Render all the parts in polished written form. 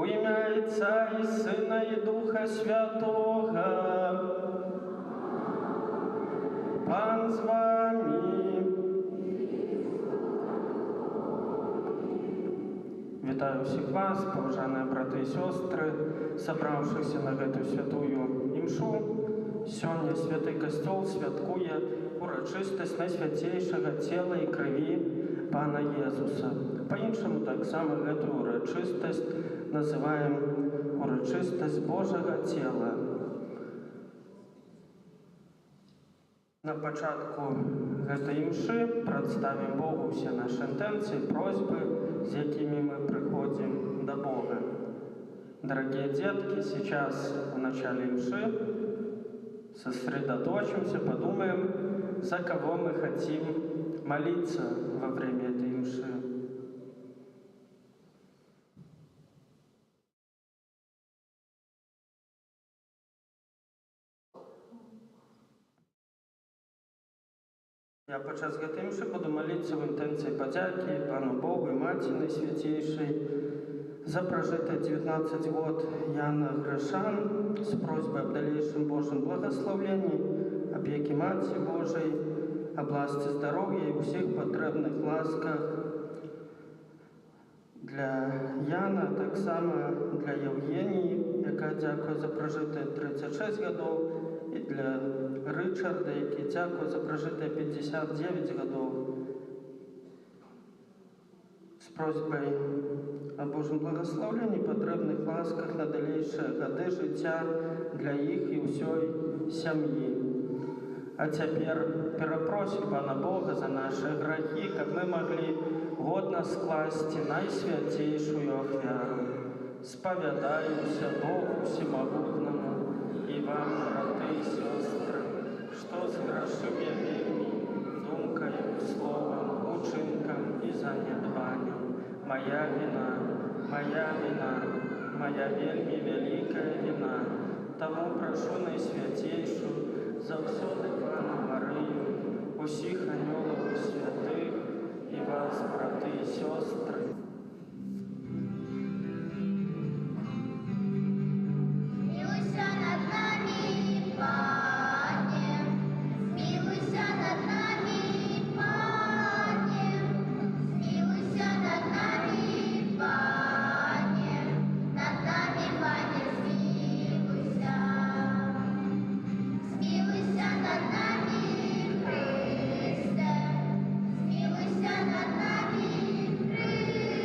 ім'я Отця і Сина і Духа Святого. Пан з вами. Вітаю всіх вас, поважані брати і сестри, собравшихся на эту святую імшу. Сьогодні Святий Костел святкує урочистість найсвятейшого тіла і крові Пана Єсуса. По-іншому так само эту урочистість називаємо урочистість Божого тіла. На початку этой імши представим Богу все наши интенции, просьбы, с якими мы приходим до Бога. Дорогие детки, сейчас в начале имши сосредоточимся, подумаем, за кого мы хотим молиться во время этой имши. Я подчас гэтай імши буду молиться в інтенції подяки Пану Богу і Маті Найсвятейшей за прожитые 19 год Яна Гришан с просьбой об дальнейшем Божьем благословении, опеки Матери Божией, области здоровья и всех потребных ласках для Яна, так само для Євгенії, яка дякує за прожитые 36 годов, и для Ричарда, який дякує за прожитые 59 годов. С просьбой о Божьем благословении, потребных ласках на дальнейшие годы життя для их и всей семьи. А теперь перепросим Пана Бога за наши грехи, как мы могли годно скласти найсвятейшую оферу. Споведаемся Богу Всемогутному и вам, браты и сестры, что сгрешил я вельми думкою, словом, учинком и занедбанием. Моя вина, моя вельми великая вина. Тому прошу Найсвятейшую за всюди Пану Марию, усіх аньолов і святих, і вас, брати і сестри. Смилуйся над нами, Пане, смилуйся над нами, Пане, смилуйся над нами, Пане, Пане, смилуйся. Смилуйся над нами, Христе, смилуйся над нами, Христе.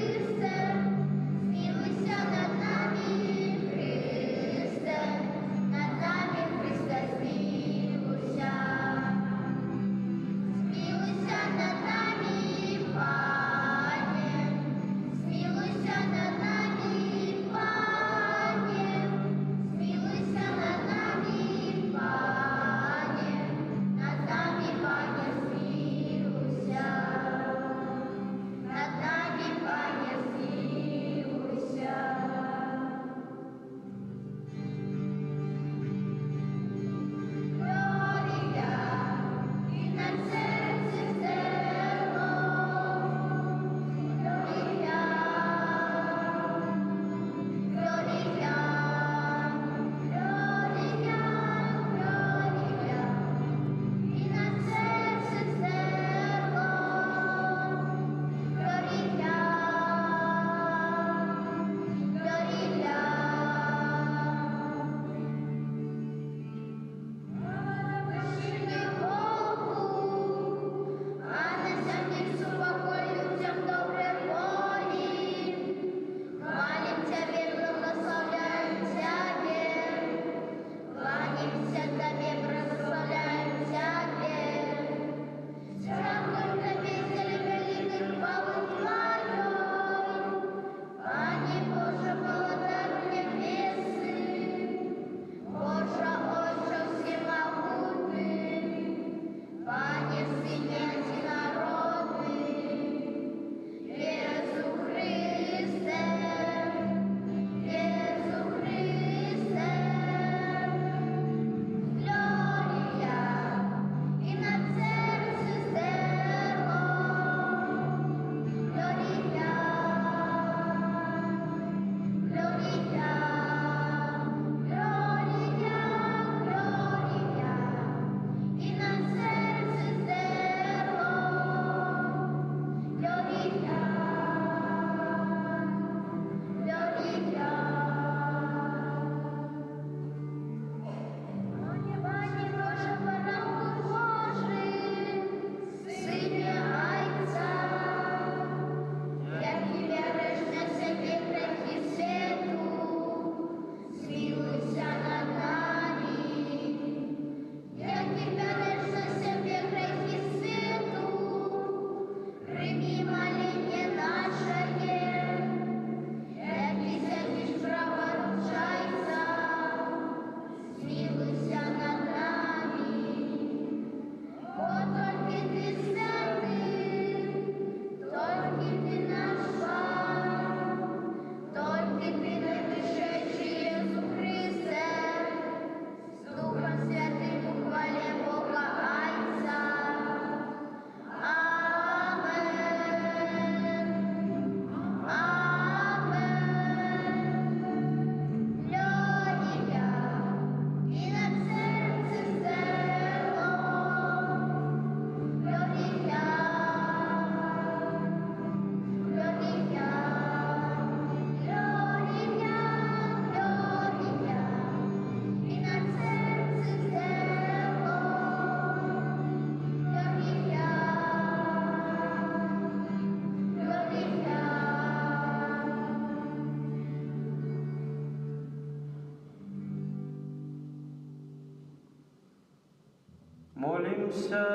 помолимся.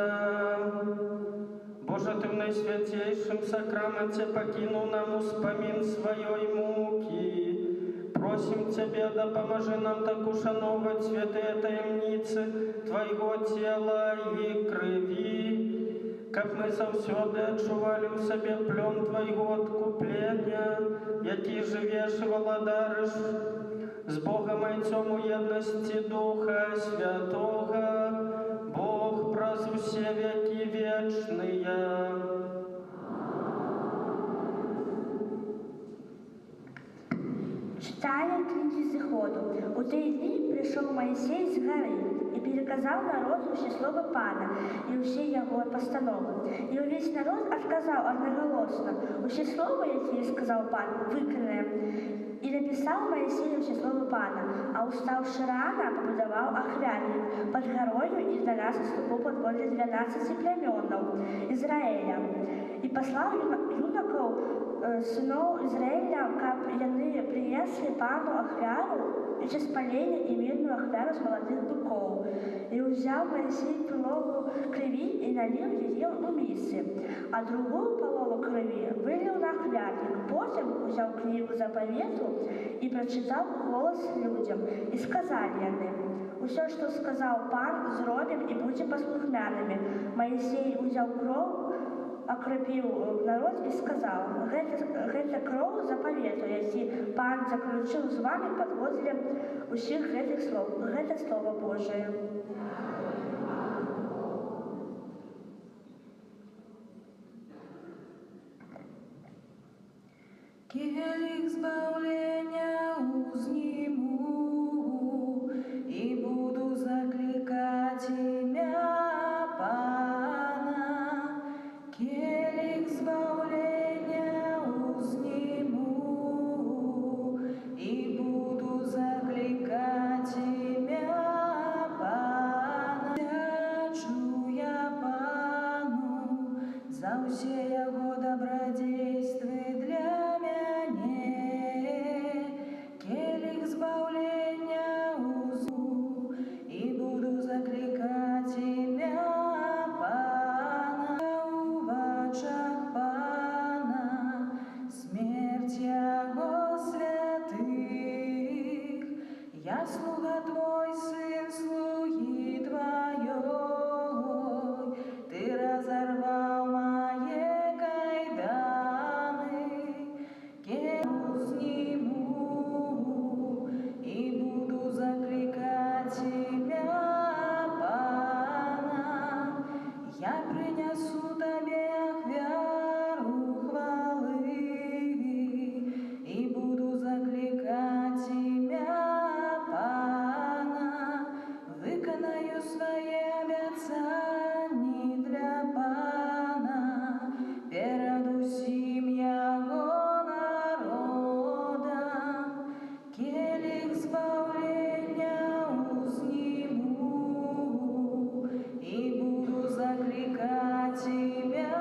Боже, Ты в наисвятейшем сакраменте покинул нам успомин своей муки. Просим Тебя, да поможи нам так ушановывать святые таемницы Твоего тела и крови, как мы завсёды адчували ў сабе плён Твоего откупления, які живеш и владариш с Богом Отцом у едности Духа Святого, Бог праз усе веки вечные. Читание книги Зыходу. У той дни пришел Моисей с горы и переказал народу все слова Пана и все его постановы. И весь народ отказал одноголосно. Все слова, які сказал Пан, виконаем. И написал Моисей все слова Пана, а уставши рано побудовал охряник под горою и 12 ступов под воли 12 племенов Израиля. И послал юнаков сынов Израиля, как яны принесли Пану охвяру и чеспаление и мирную охвяру с молодых быков. И взял Моисей полову крови и налил ее у мисы, а другую полову крови вылил на охвярник. Потом взял книгу заповету и прочитал голос людям. И сказали яны: «Все, что сказал Пан, зробим и будем послухмяними». Моисей взял кровь, окропил народ и сказал: «Гэта кроў заповету, які Пан заключил с вами подводле усіх гэтых слов». Гэта Слово Божие. Келих збавления узниму и буду закликать имя Пана. Келих збавления узниму и буду закликать имя Пана. Дячу я Пану за все его добродействия для мяне. Келих збавления узу и буду закликать имя Пана. У вачах Пана смерть его святых. Я слуга Твой, сын слуги Твоей. Ты разорвал мои кайданы. Сниму и буду закликать имя Пана. Я принесу Тебе охвяру хвалы и буду закликать имя Пана. Виконаю свои обетования для Пана перед усім Его народом. Келих збавления узниму и буду закликать имя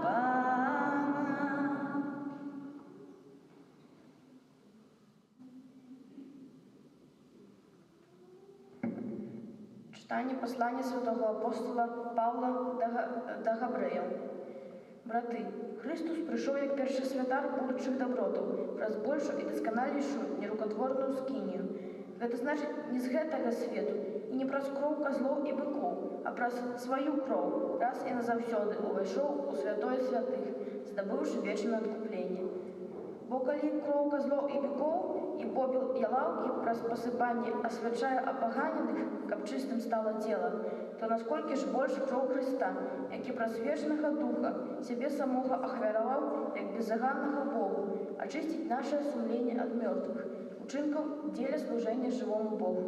Пана. Читання послання святого апостола Павла до Габреїв. Брати, Христос прийшов як перший святар будучих добротаў, праз большую і дасканалейшую нерукотворную скинию. Гэта значит не з гэтага свету і не праз кроў козлоў і быкоў, а праз сваю кроў раз і назаўсёды увайшоў у святое святых, здабыўшы вечнае адкупленне. Бо калі кроў козлоў і быкоў і попел і лаўкі праз пасыпанне асвячае апаганеных, каб чыстым стало тело, то насколькі ж больш кроў Христа, які праз вечнага духа сябе самога ахвяраваў як безаганнага Богу, очистить наше сумление от мертвых, учинков деля служения живому Богу.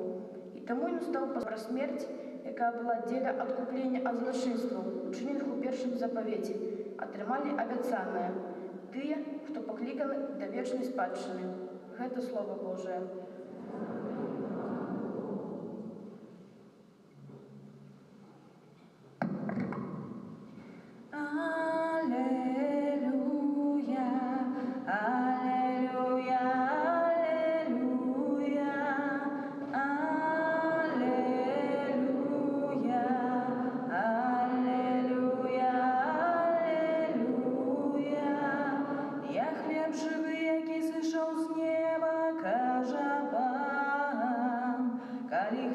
И тому и настал про смерть, якая была деля откупления от злочинства, учиненых у першым заповети, атрымали обяцанное, тыя, хто покликаны до вечной спадщины. Это Слово Божие.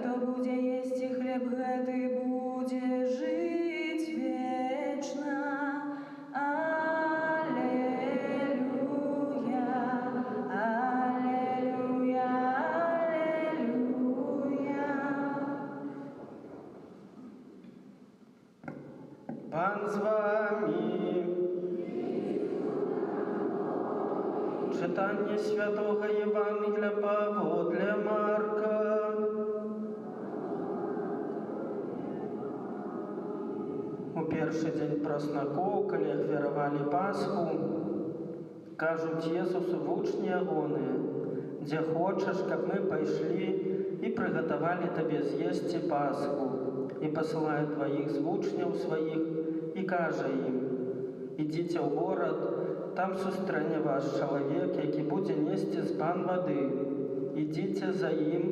хто буде їсти хліб гэты, буде жить вечно. Аллилуйя, аллилуйя, аллилуйя. Пан з вами. Читання Святого Євангелія паводле Марка. У перший день праздников, коли ахвяровали Пасху, кажуть Єсусу в учні ягони, «Где хочешь, как мы пошли и приготовали тебе з'їсти Пасху». И посылает двоих звучняв своих и каже им, «Ідіть в город, там сустрэне вас чоловік, який буде нести збан води. Ідіть за їм,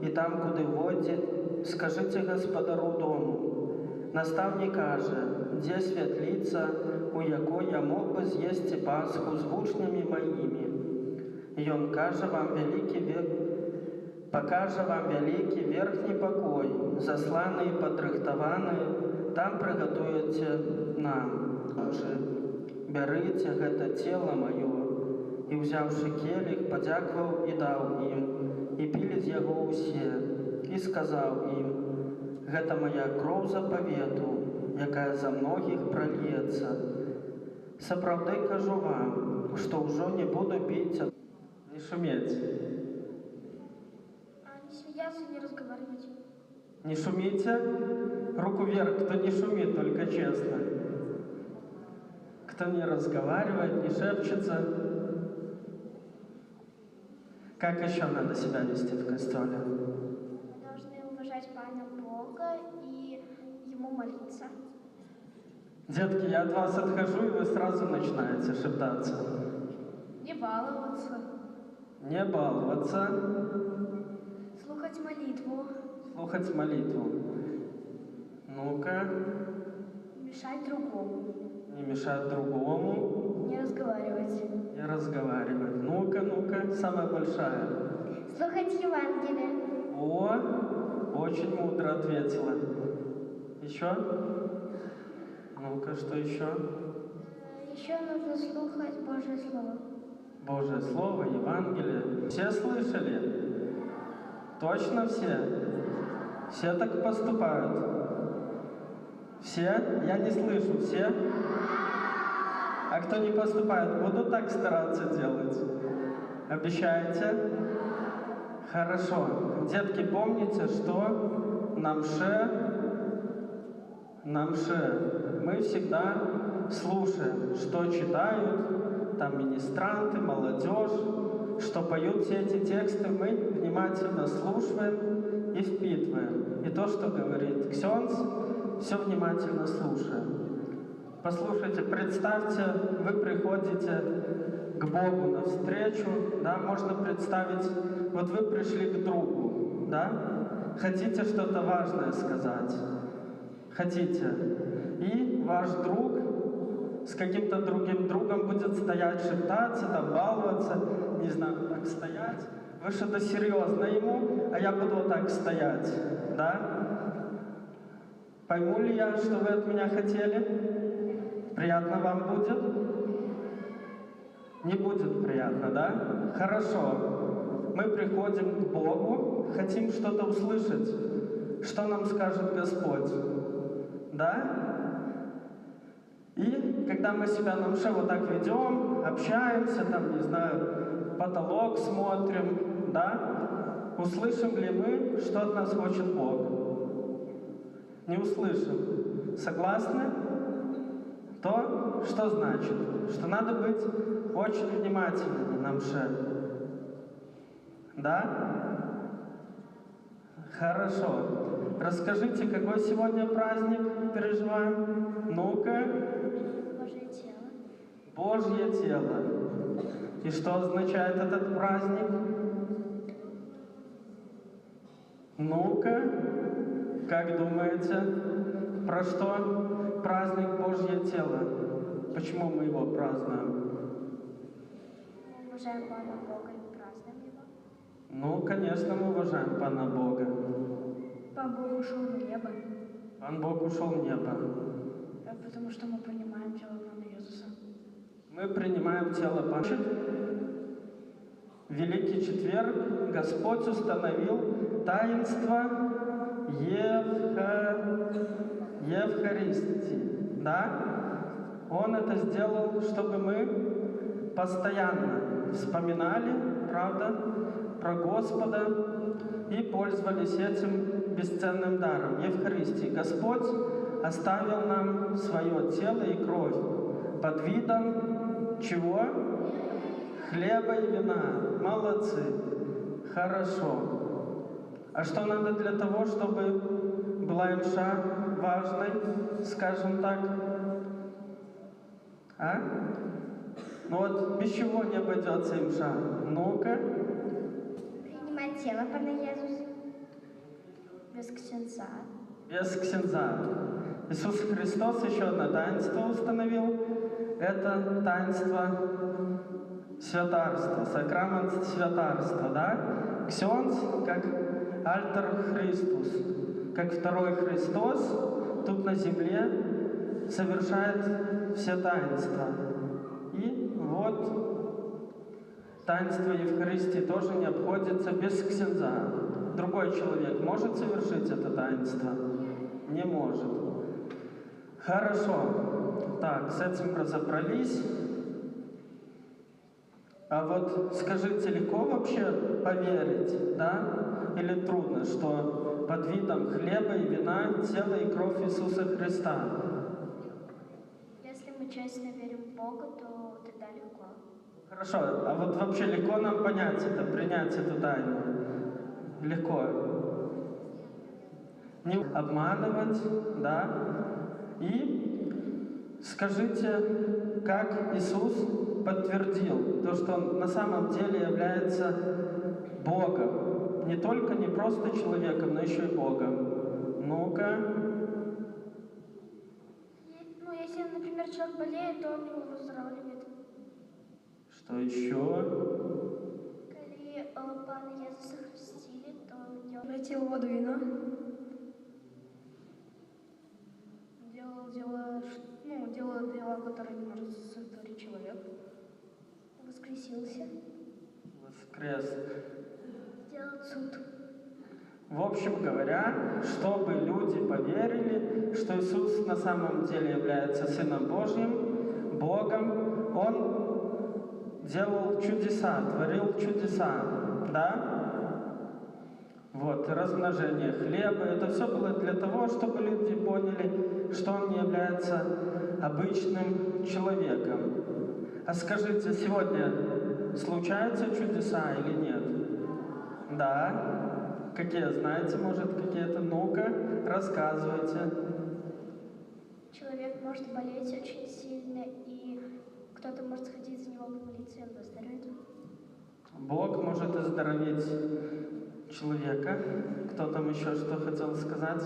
і там, куди водять, скажите господару дому. Наставник каже, де світлиця, у якой я мог би з'їсти Пасху з учнями моїми. І він покаже вам великий верхній покой, засланий і подрихтований, там приготуєте нам. Берите гэта тело мое, и, взявши келих, подякував и дал им, и пили з яго усе, и сказал им, гэта моя кров заповету, якая за многих прольется. Сапраўды кажу вам, что уже не буду пить, не шуметь. Не смеяться, не разговаривать. Не шумите? Руку вверх, кто не шумит, только честно. Кто не разговаривает, не шепчется. Как еще надо себя вести в костеле? Мы должны уважать Пана Бога и Ему молиться. Детки, я от вас отхожу, и вы сразу начинаете шептаться. Не баловаться. Не баловаться. Слухать молитву. Слухать молитву. Ну-ка, Мешать другому. не мешать другому. Не разговаривать. Не разговаривать. Ну-ка, ну-ка, самая большая. Слухать Евангелие. О, очень мудро ответила. Еще? Ну-ка, что еще? Еще нужно слухать Божье Слово. Божье Слово, Евангелие. Все слышали? Точно все? Все так поступают? Все? Я не слышу. Все? А кто не поступает, буду так стараться делать? Обещаете? Хорошо. Детки, помните, что на мше мы всегда слушаем, что читают там министранты, молодежь, что поют все эти тексты, мы внимательно слушаем и впитываем. И то, что говорит ксенц, все внимательно слушаем. Послушайте, представьте, вы приходите к Богу навстречу, да, можно представить, вот вы пришли к другу, да, хотите что-то важное сказать, хотите, и ваш друг с каким-то другим другом будет стоять, шептаться, там, баловаться, не знаю, так стоять, вы что-то серьезное ему, а я буду вот так стоять, да? Пойму ли я, что вы от меня хотели? Приятно вам будет? Не будет приятно, да? Хорошо. Мы приходим к Богу, хотим что-то услышать. Что нам скажет Господь? Да? И когда мы себя на мше вот так ведем, общаемся, там, не знаю, потолок смотрим, да? Услышим ли мы, что от нас хочет Бог? Не услышим. Согласны? То, что значит? Что надо быть очень внимательными на мше. Да? Хорошо. Расскажите, какой сегодня праздник переживаем? Ну-ка. Божье тело. Божье тело. И что означает этот праздник? Ну-ка, как думаете, про что праздник Божье тело? Почему мы его празднуем? Мы уважаем Пана Бога и празднуем Его. Ну, конечно, мы уважаем Пана Бога. Пан Бог ушел в небо. Потому что мы принимаем тело Пана Иисуса. Мы принимаем тело Пана. В Великий Четверг Господь установил таинство Евхаристии. Да? Он это сделал, чтобы мы постоянно вспоминали, правда, про Господа и пользовались этим бесценным даром Евхаристии. Господь оставил нам свое тело и кровь под видом чего? Хлеба и вина. Молодцы. Хорошо. А что надо для того, чтобы была имша важной, скажем так? А? Ну вот без чего не обойдется имша? Ну-ка. Принимать тело Пана Иисуса. Без ксенза. Без ксенза. Иисус Христос еще одно таинство установил. Это таинство святарства, сакрамент святарства, да? Ксенз как альтер Христус, как второй Христос тут на земле совершает все таинства. И вот таинство Евхаристии тоже не обходится без ксенза. Другой человек может совершить это таинство? Не может. Хорошо. Так, с этим разобрались. А вот скажите, легко вообще поверить, да? Или трудно, что под видом хлеба и вина тело и кровь Иисуса Христа? Если мы честно верим в Бога, то тогда легко. Хорошо, а вот вообще легко нам понять это, принять эту тайну? Легко. Не обманывать, да? И скажите, как Иисус подтвердил то, что Он на самом деле является Богом. Не только, не просто человеком, но еще и Богом. Ну-ка. Ну, если, например, человек болеет, то он его выздоравливает. Что еще? Коли Пана Иисуса хрестили, то он Превратил воду в вино. Делал дела, которые не может сотворить человек. воскресился, Воскрес. сделал суд. В общем говоря, чтобы люди поверили, что Иисус на самом деле является Сыном Божьим, Богом, Он делал чудеса, творил чудеса, да? Вот, размножение хлеба, это все было для того, чтобы люди поняли, что Он не является обычным человеком. А скажите, сегодня случаются чудеса или нет? Да. Какие знаете, может, какие-то? Ну-ка, рассказывайте. Человек может болеть очень сильно, и кто-то может сходить за него помолиться, и он выздоровеет. Бог может оздоровить человека. Кто там еще что хотел сказать?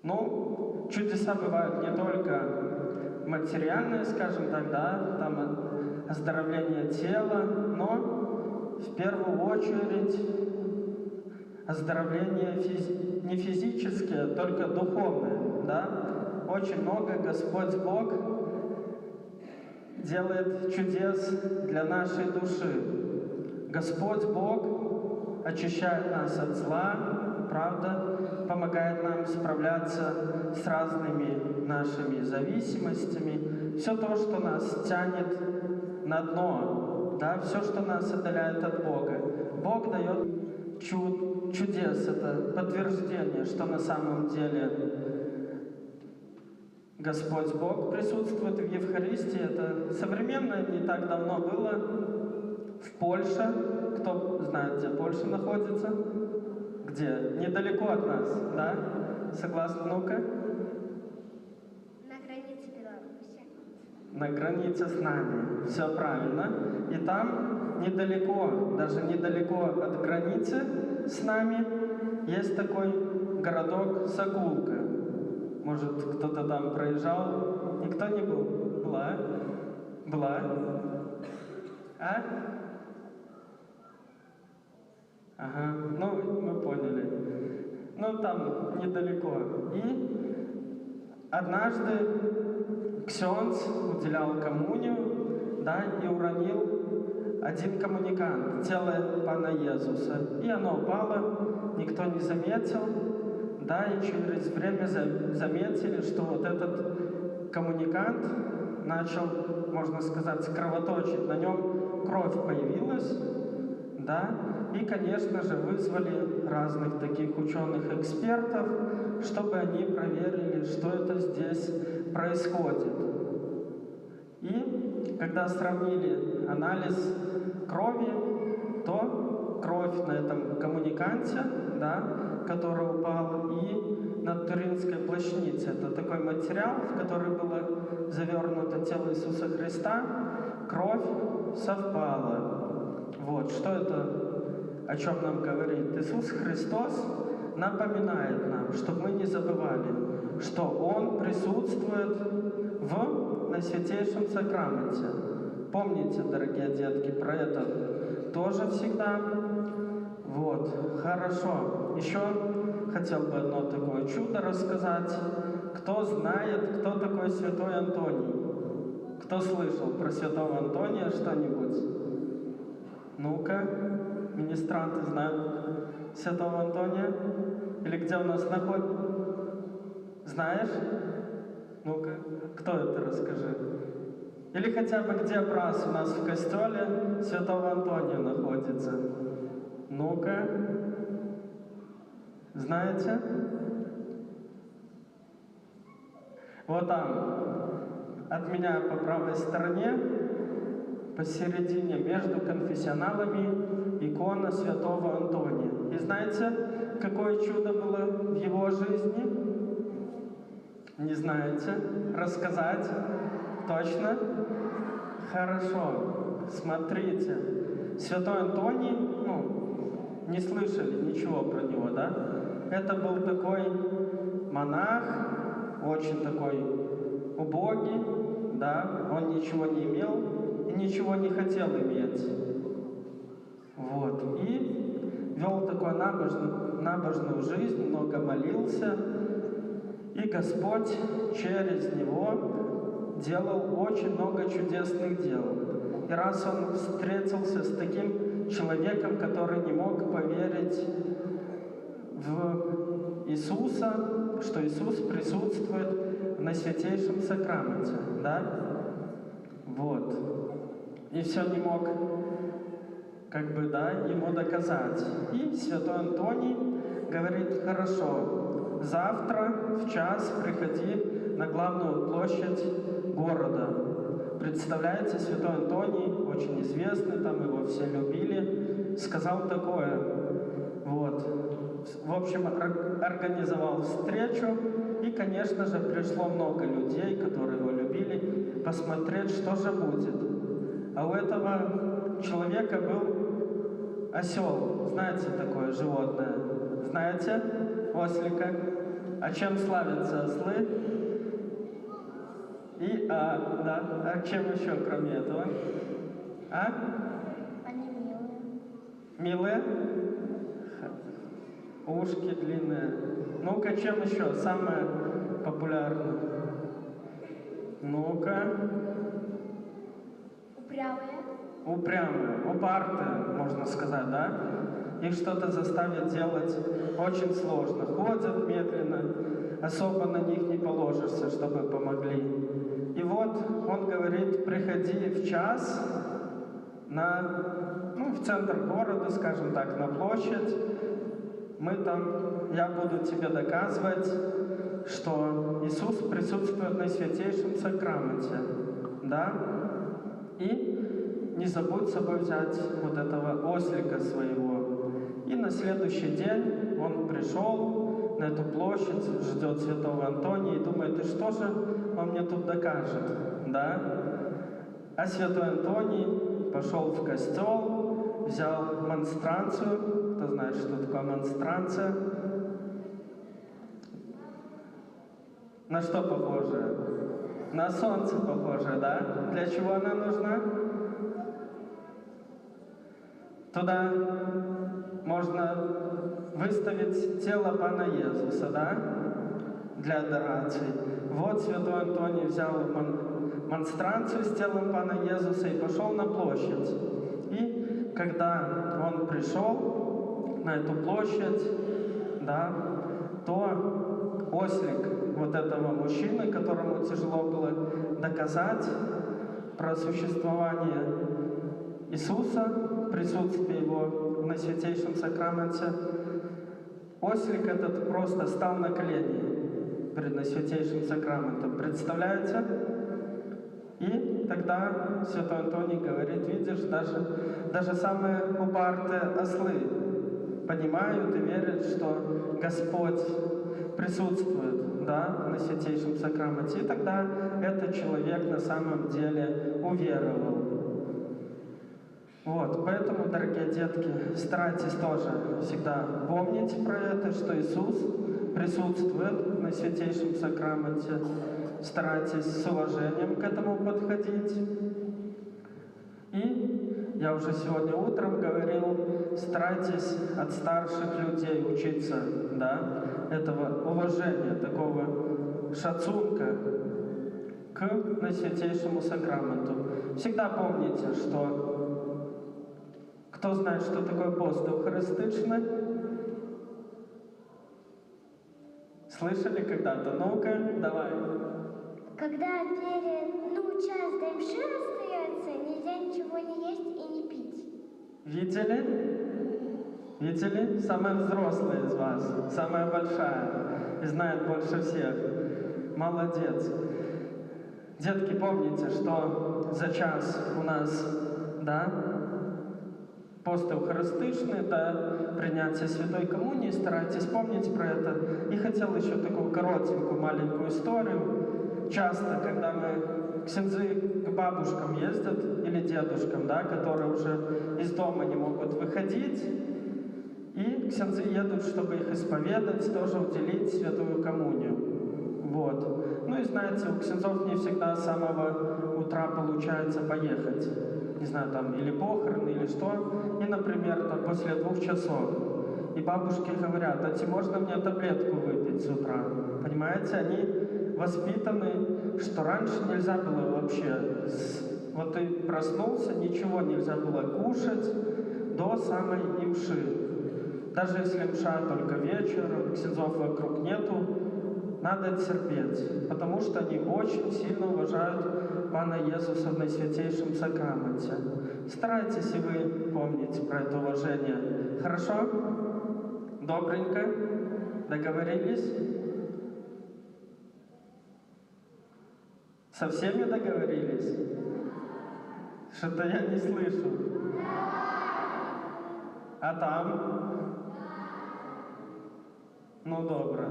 Ну, чудеса бывают не только материальные, скажем так, да, там оздоровление тела, но в первую очередь оздоровление не физическое, только духовное, да. Очень много Господь Бог делает чудес для нашей души. Господь Бог очищает нас от зла, правда, помогает нам справляться с разными нашими зависимостями. Все то, что нас тянет на дно, да, все, что нас отдаляет от Бога. Бог дает чудес, это подтверждение, что на самом деле Господь Бог присутствует в Евхаристии. Это современно, не так давно было в Польше. Кто знает, где Польша находится? Где? Недалеко от нас, да? Согласны? Ну-ка. На границе Беларуси. На границе с нами. Все правильно. И там недалеко, даже недалеко от границы с нами, есть такой городок Сокулка. Может, кто-то там проезжал? Никто не был? Была? Была? А? Ага, ну, мы поняли. Ну, там недалеко. И однажды ксенц уделял коммунию, да, и уронил один коммуникант, тело пана Иисуса. И оно упало, никто не заметил, да, и через время заметили, что вот этот коммуникант начал, можно сказать, кровоточить, на нем кровь появилась, да, и, конечно же, вызвали разных таких ученых-экспертов, чтобы они проверили, что это здесь происходит. И когда сравнили анализ крови, то кровь на этом коммуниканте, да, который упал, и на Туринской плащанице, это такой материал, в который было завернуто тело Иисуса Христа, кровь совпала. Вот, что это, о чем нам говорит? Иисус Христос напоминает нам, чтобы мы не забывали, что Он присутствует в Наисвятейшем Сакраменте. Помните, дорогие детки, про это тоже всегда. Вот, хорошо. Еще хотел бы одно такое чудо рассказать. Кто знает, кто такой святой Антоний? Кто слышал про святого Антония что-нибудь? Ну-ка, министранты знают святого Антония? Или где у нас находится? Знаешь? Ну-ка, кто это, расскажи. Или хотя бы где образ у нас в костеле святого Антония находится? Ну-ка, знаете? Вот там, от меня по правой стороне, посередине, между конфессионалами, икона святого Антония. И знаете, какое чудо было в его жизни? Не знаете? Рассказать? Точно? Хорошо. Смотрите. Святой Антоний, не слышали ничего про него, да? Это был такой монах, очень такой убогий, да? Он ничего не имел и ничего не хотел иметь. Вот. И вел такую набожную жизнь, много молился. И Господь через него делал очень много чудесных дел. И раз он встретился с таким человеком, который не мог поверить в Иисуса, что Иисус присутствует на Святейшем Сакраменте, да? Вот. И все не мог, ему доказать. И святой Антоний говорит: хорошо, завтра в час приходи на главную площадь города. Представляете, святой Антоний, очень известный, там его все любили, сказал такое. Вот. В общем, организовал встречу, и, конечно же, пришло много людей, которые его любили, посмотреть, что же будет. А у этого человека был осел. Знаете такое животное? Знаете? Ослика. А чем славятся ослы? А чем еще, кроме этого? Они милые. Милые? Ушки длинные. Ну-ка, чем еще? Самое популярное. Ну-ка. Упрямые, упартые, можно сказать, да? Их что-то заставить делать очень сложно. Ходят медленно, особо на них не положишься, чтобы помогли. И вот он говорит: приходи в час в центр города, скажем так, на площадь. Я буду тебе доказывать, что Иисус присутствует на Святейшем Сакраменте, да? И не забудь с собой взять вот этого ослика своего. И на следующий день он пришел на эту площадь, ждет святого Антония и думает: и что же он мне тут докажет, да? А святой Антоний пошел в костел, взял монстранцию. Кто знает, что такое монстранция? На что похоже? На солнце похоже, да? Для чего она нужна? Туда можно выставить тело Пана Иисуса, да, для адорации. Вот святой Антоний взял монстранцию с телом Пана Иисуса и пошел на площадь. И когда он пришел на эту площадь, да, то ослик вот этого мужчины, которому тяжело было доказать про существование Иисуса, присутствие Его на Святейшем Сакраменте, ослик этот просто стал на колени перед Святейшим Сакраментом. Представляете? И тогда святой Антоний говорит: видишь, даже самые упертые ослы понимают и верят, что Господь присутствует, да, на Святейшем Сакраменте. И тогда этот человек на самом деле уверовал. Вот, поэтому, дорогие детки, старайтесь тоже всегда помнить про это, что Иисус присутствует на Святейшем Сакраменте. Старайтесь с уважением к этому подходить. И я уже сегодня утром говорил, старайтесь от старших людей учиться, да, этого уважения, такого шацунка к Святейшему Сакраменту. Всегда помните, что кто знает, что такое пост эвхаристичный? Слышали когда-то? Ну-ка, давай. Когда перед, час до мши остается, нельзя ничего не есть и не пить. Видели? Видели? Самая взрослая из вас, самая большая и знает больше всех. Молодец. Детки, помните, что за час у нас, да, пост эвхаристичный, да, принятие Святой Коммунии. Старайтесь помнить про это. И хотел еще такую коротенькую маленькую историю. Часто, когда ксензы к бабушкам ездят или дедушкам, да, которые уже из дома не могут выходить, и ксензы едут, чтобы их исповедать, тоже уделить Святую Коммунию. Вот. Ну и знаете, у ксензов не всегда с самого утра получается поехать. Не знаю, там или похороны, или что. И, например, там после 2 часов. И бабушки говорят: а можно мне таблетку выпить с утра? Понимаете, они воспитаны, что раньше нельзя было вообще. Вот ты проснулся, ничего нельзя было кушать до самой имши. Даже если мша только вечером, ксензов вокруг нету, надо терпеть, потому что они очень сильно уважают Пана Иисуса на Святейшем Сакраменте. Старайтесь и вы помнить про это уважение. Хорошо? Добренько? Договорились? Со всеми договорились? Что-то я не слышу. А там? Ну, добре.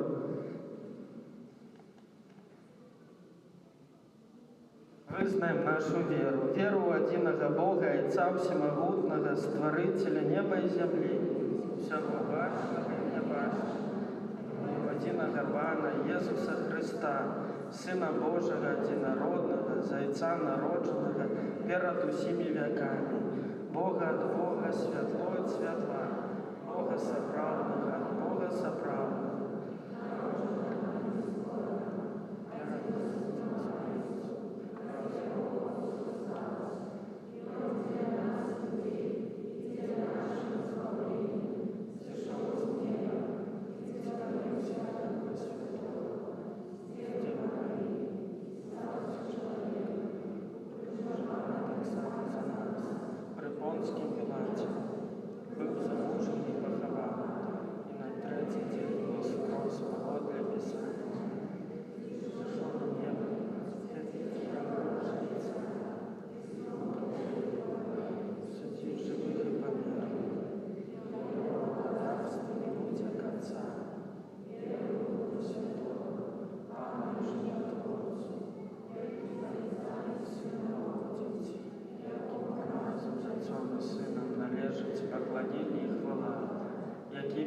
Вызнаем нашу веру. Веру в единого Бога, Отца Всемогутного, Створителя неба и земли, всего бачного и небачного, в единого Пана Иисуса Христа, Сына Божьего Единородного, Зайца народженного, перед усими веками, Бога от Бога, светло от светла, Бога соправдного от Бога соправдного.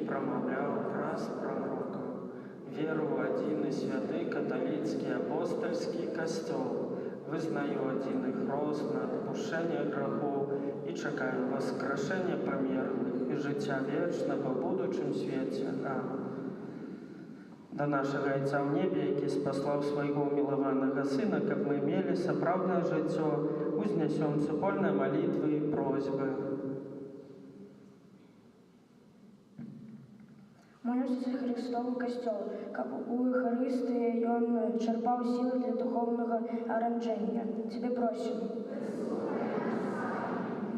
Промовляв раз пророком, веру в один и святый католицкий апостольский костел, визнаю один и хрост на отпущение грехов и чекаю воскрешения померлых і жыцця вечнага ў будучым свеце. Да нашага Айца ў небе, які спаслаў свайго мілаванага Сына, каб мы мелі сапраўднае жыццё, узнясём супольныя малітвы і просьбы. Молюся за Христовы касцёл, каб у Евхарыстыі ён чарпаў сілы для духовнага аранжэння. Цябе просім.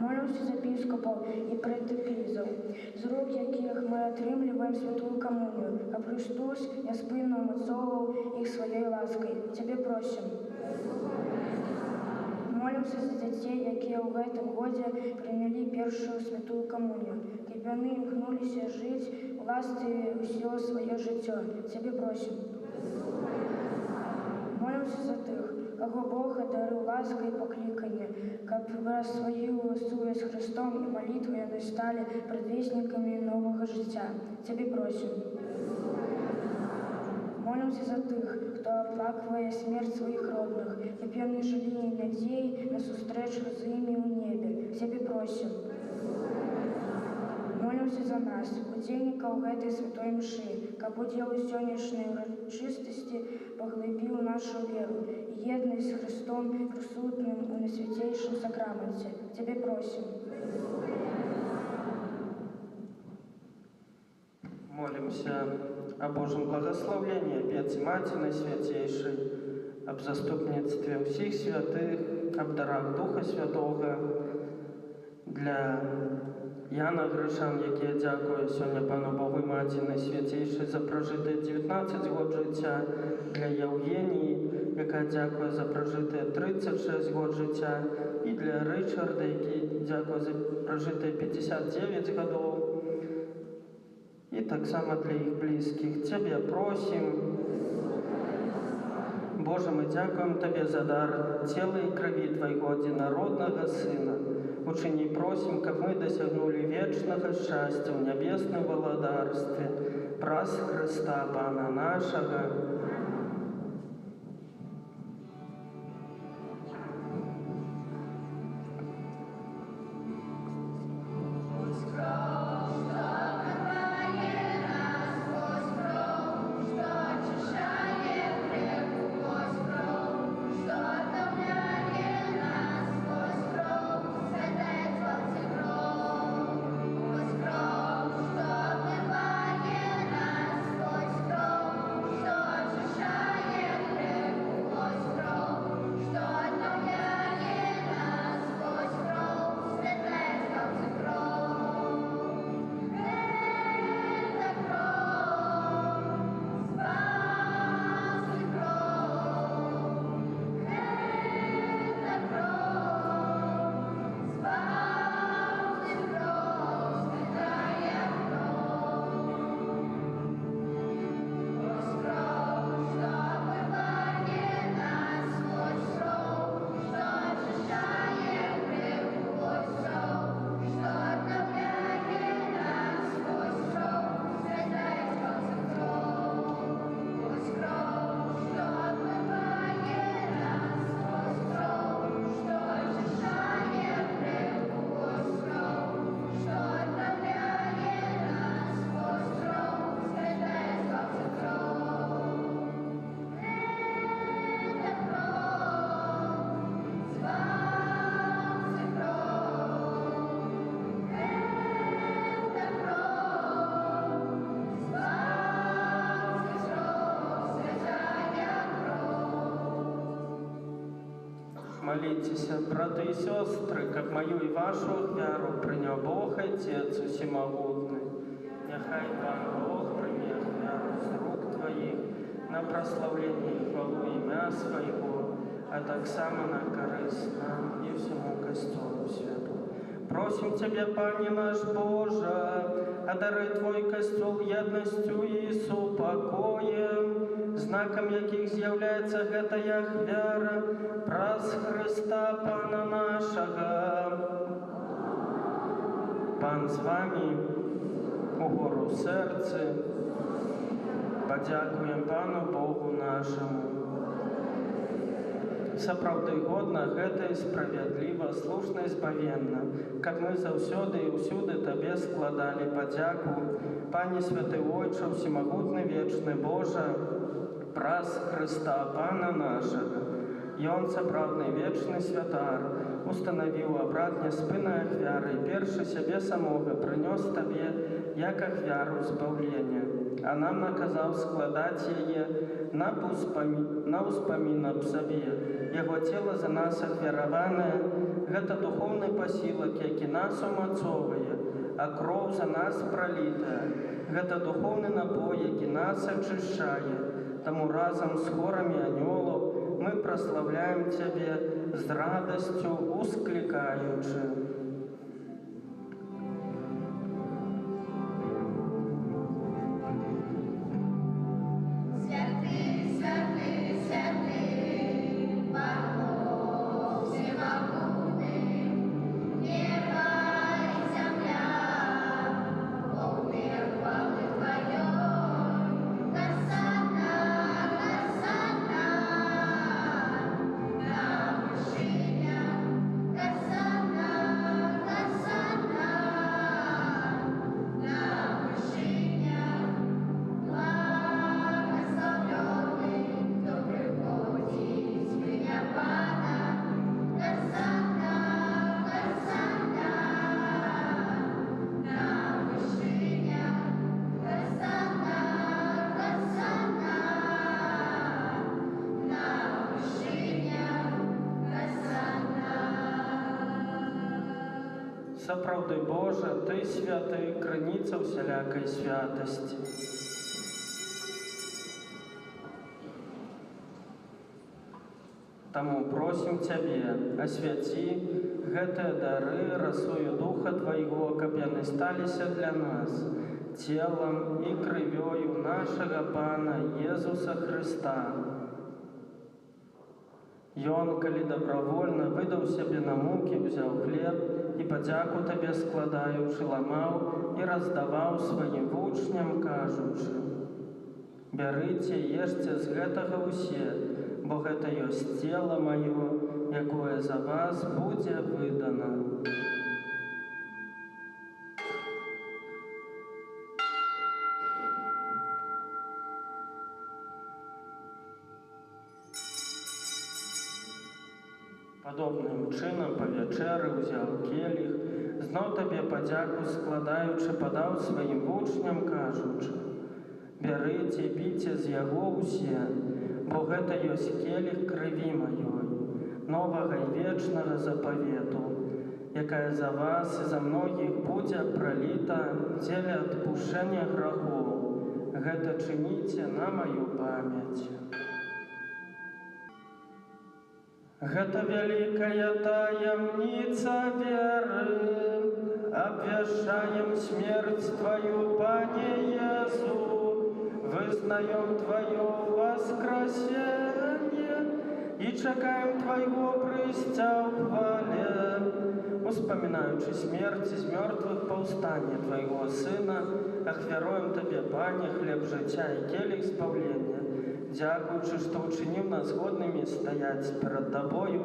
Молюся за епіскопаў і прэтэпізаў, з рук якіх мы атрымліваем святую камунію, каб Христос няспынна ўмацоўваў іх сваёй ласкай. Цябе просім. Молімся за дзяцей, якія ў гэтым годзе прынялі першую святую камунію, каб яны імкнуліся жыць у ласцы ўсё сваё жыццё. Цябе просім. Молімся за тых, каго Бог адарыў ласкай і пакліканне, каб праз сваю сувязь з Христом і малітву яны сталі прадвеснікамі новага жыцця. Цябе просім. Молімся за тых, хто аплаквае смерць сваіх родных, каб яны жылі надзей на сустрэчу з імі ў небе. Цябе просім. Молімся за нас, удзельнікаў гэтай святой мшы, каб удзел у сённяшняй урачыстасці паглыбіў нашу веру і еднасць з Христом, прысутным у найсвяцейшым сакраменце. Цябе просім. Молимся о Божьем благословении, Пяти Маті Найсвятейшей, об заступництве всіх святых, об дарах Духа Святого, для Яна Гришан, який дякує сьогодні Пану Богу і Маті Найсвятейшей за прожите 19 год життя, для Євгенії, яка дякує за прожите 36 год життя, і для Ричарда, який дякує за прожите 59 годов. И так само для их близких. Тебя просим, Боже, мы дякуем Тебе за дар тела и крови Твоего единородного Сына. Учини просим, как мы досягнули вечного счастья в небесном владарстве, праз Христа Пана нашего. Молитесь, браты и сестры, как мою и вашу веру принял Бог Отец Всемогутный. Нехай Пан Бог примет веру с рук Твоих на прославление и хвалу имя Своего, а так само на корысть нам и всему Костелу Святому. Просим Тебя, Пане наш Боже, одари Твой Костел едностью и супокоем, знаком яких з'являється гэтая вера, праз Христа Пана нашого. Пан з вами, угору серце, подякуємо Пану Богу нашому. сапраўды годна, гэта і справядліва, слушна і збавенна, каб мы заўсёды і ўсюды Табе складалі падзяку. Пане святы Ойча, всемагутны вечны Божа, праз Христа, Пана нашага. Ён, сапраўдны вечны святар, устанавіў абрад няспыннай ахвяры, першы сябе самога прынёс Табе, як ахвяру збаўлення, а нам наказаў складаць яе на ўспамін аб сабе. Яго цела за нас ахвяраванае, гэта духоўны пасілак, які нас умацоўвае, а кроў за нас пралітая, гэта духоўны напой, які нас ачышчае. Таму разам з хорамі анёлаў мы праслаўляем Цябе з радасцю усклікаючы. Сапраўды Божа, Ты святы, крыніца ўсялякай святасці. Таму просім Цябе, асвяці гэтыя дары расою Духа Твайго, каб яны сталіся для нас целам і крывёю нашага Пана Езуса Христа. Ён, калі добравольна выдаў сябе на мукі, узяў хлеб і падзяку Табе складаючы, ламаў і раздаваў сваім вучням, кажучы: «Бярыце, ешце з гэтага ўсе, бо гэта ёсць цела маё, якое за вас будзе выдана». Падобным чынам па вячэры ўзяў келіх, зноў Табе падзяку складаючы, падаў сваім вучням, кажучы: «Бярыце, піце з яго ўсе, бо гэта ёсць келіх крыві маёй, новага і вечнага запавету, якая за вас і за многіх будзе праліта дзеля адпушчэння грахоў. Гэта чыніце на маю памяць». Гэта вялікая таямніца веры, абвяшчаем смерць Тваю, Пане Езу, вызнаем Твое воскресенье и чакаем Твоего прыйсця ў хвале. Успамінаючы смерць з мёртвых паўстання Твайго Сына, ахвяруем Табе, Пане, хлеб жыцця і келіх збаўлення, дзякуючы, што ўчыніў нас годнымі стаяць перад Табою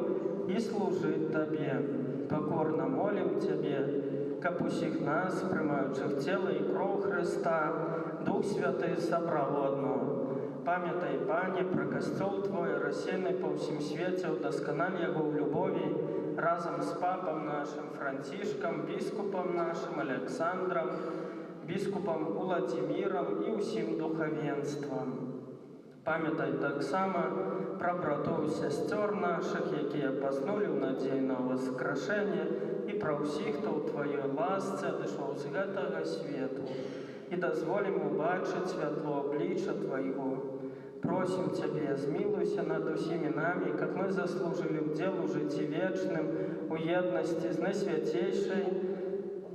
і служыць Табе. Пакорна молім Цябе, каб усіх нас, прымаючых цела і кроў Хрыста, Дух Святы сабраў у адно. Памятай, Пане, пра касцёл Твой, рассеяны па ўсім свеце, удасканаль яго ў любові, разам з папам нашым Францішкам, біскупам нашым Александрам, біскупам Уладзімірам і ўсім духавенствам. Памятай таксама пра братоў і сясцёр нашых, якія паснулі ў надзеі на воскрашэнне, і пра ўсіх, хто ў Тваёй ласцы адышоў з гэтага свету. І дазволім убачыць святло аблічча Твайго. Просім Цябе, змілуйся над усімі намі, каб мы заслужылі ўдзел у жыцці вечным, у еднасці з найсвяцейшай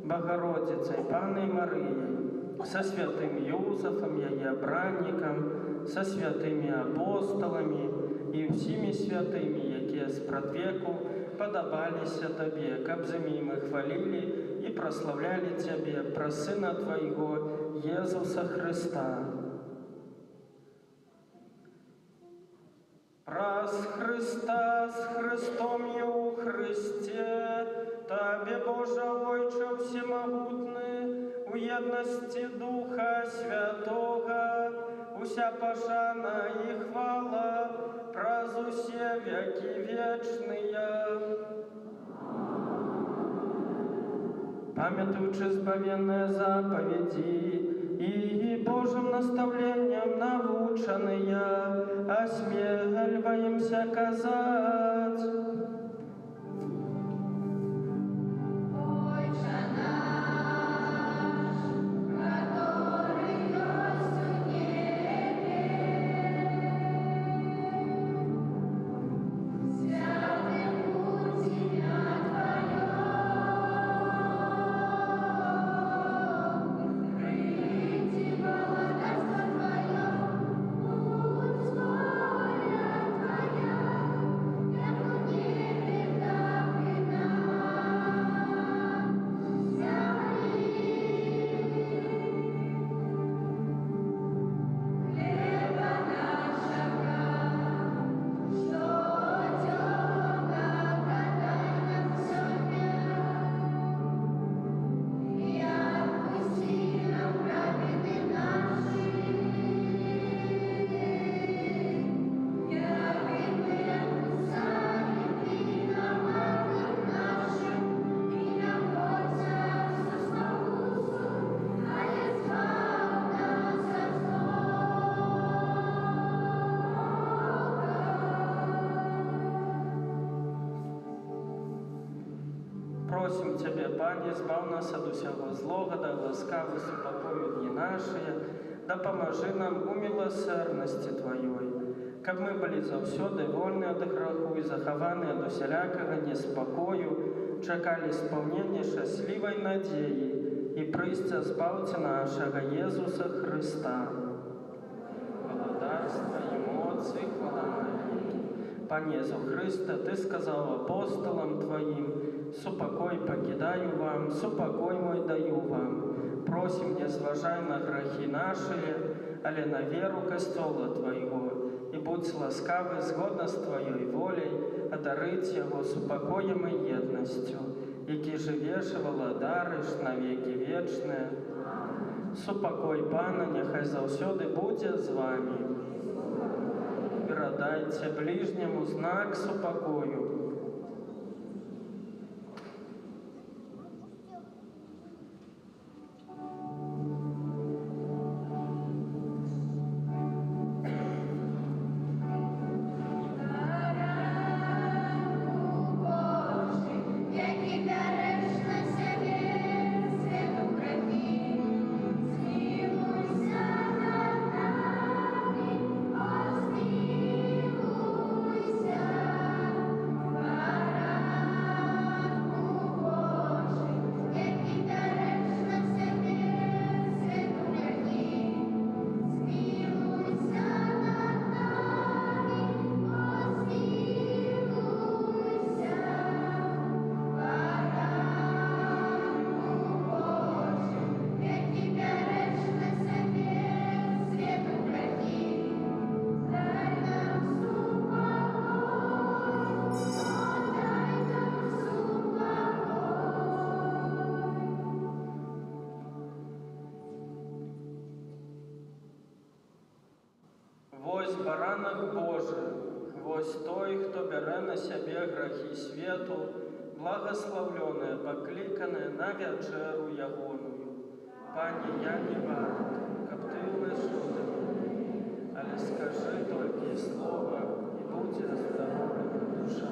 Богородицай, Паннай Марыяй, са святым Юзафам, яе абраннікам, са святымі апосталамі і ўсімі святымі, якія спрадвеку падабаліся Табе, каб з імі мы хвалілі і праслаўлялі Цябе праз Сына Твайго, Езуса Христа. Праз Христа з Христом і у Христе, Табе, Боже Ойче всемогутний, у єдності Духа Святого, уся пошана і хвала, праз усе веки вечные. Памятуючи збавенные заповеди и Божьим наставлением наученные, осмеливаемся казать. Просим Тебе, Пане, збав нас от усього злого, да ласкаво супокою дни наши, да поможи нам у милосердности Твоей, каб мы были завсёды вольны от греху и захованы от усялякого неспокою, чекали исполнения счастливой надеи и прийстя Збавця нашего Иисуса Христа. Благодарство Ему, Отцы, хвала навеки. Пане Иисус Христе, Ты сказал апостолам Твоим: «Супокой покидаю вам, супокой мой даю вам. Просим, не зважай на грехи наши, але на веру костола Твоего, и будь ласкавый згодно с Твоей волей одарить Его супокоем и едностью, які живеш и владариш на веки вечные. Супокой Пана, нехай завсёды буде з вами. Передайте ближнему знак супокою». Вось баранок Божий, вось той, хто бере на себе грехи свету, благословленное, покликанное на вечеру ягоную. Пане, я не варт, каб Ты вышел до меня, але скажи только и слово, и будет здорова душа.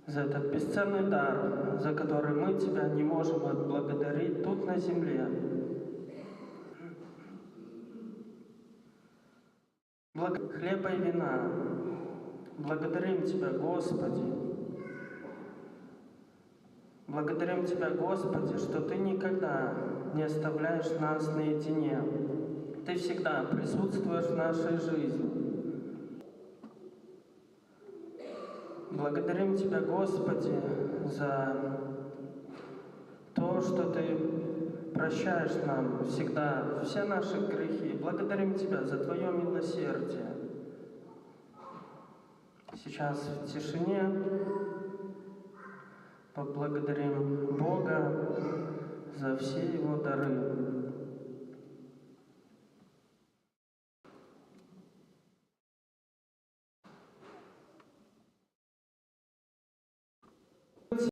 за этот бесценный дар, за который мы Тебя не можем отблагодарить тут на земле. Хлеба и вина. Благодарим Тебя, Господи. Благодарим Тебя, Господи, что Ты никогда не оставляешь нас наедине. Ты всегда присутствуешь в нашей жизни. Благодарим Тебя, Господи, за то, что Ты прощаешь нам всегда все наши грехи. Благодарим Тебя за Твое милосердие. Сейчас в тишине поблагодарим Бога за все Его дары.